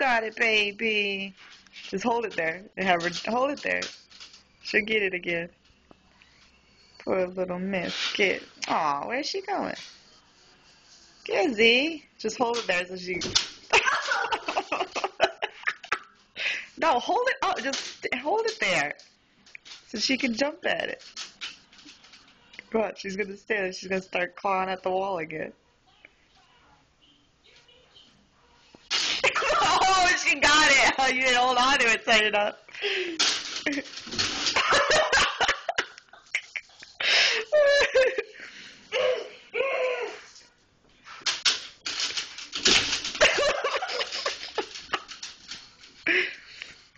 got it, baby. Just hold it there. And have her hold it there. She'll get it again. Poor little miss kid. Aw, where's she going? Gizzy. Just hold it there so she... No, hold it up. Just hold it there so she can jump at it. What? She's going to stay there. She's going to start clawing at the wall again. Oh, she got it. Oh, you didn't hold on to it tight enough.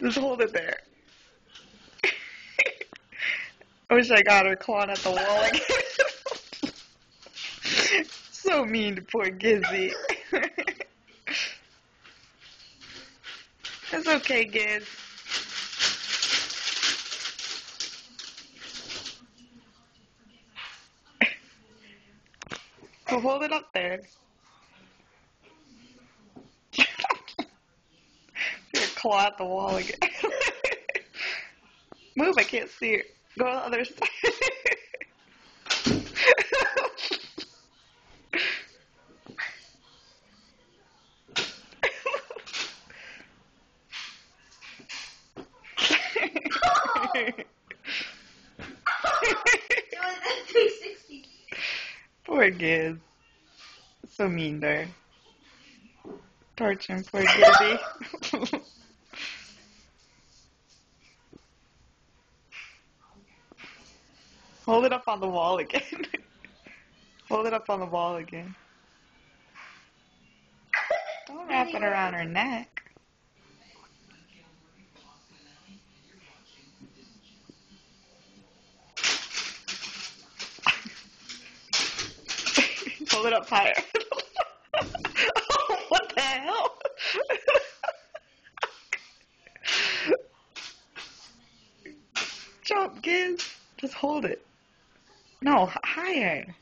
Just hold it there. I wish I got her clawing at the wall again. So mean to poor Gizzy. It's okay, Giz. So hold it up there. You're claw at the wall again. Move, I can't see it. Go on the other side. Poor Giz. So mean there. Torturing poor Gizzy. Hold it up on the wall again. Hold it up on the wall again. Don't wrap it around her neck. Hold it up higher. Oh, what the hell? Jump, Giz. Just hold it. No, higher.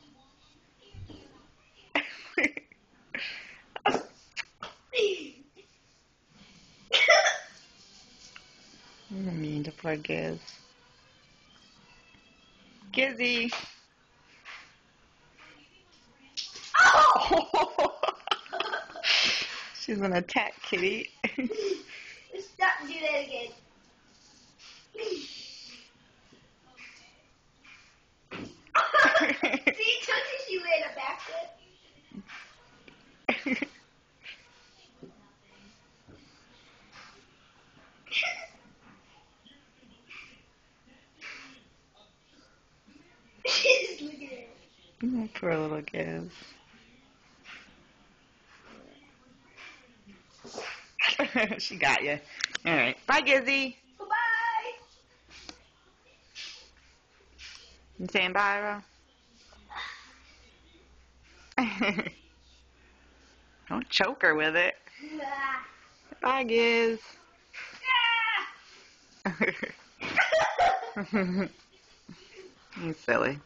I'm mean to poor Giz. Gizzy. Oh! She's an attack kitty. Stop and do that again. See, told you she ran a backflip. Look at her. Oh, poor little Giz. She got you. All right. Bye, Gizzy. Bye-bye. You saying bye, Ro? Don't choke her with it. Bye, Giz. You silly.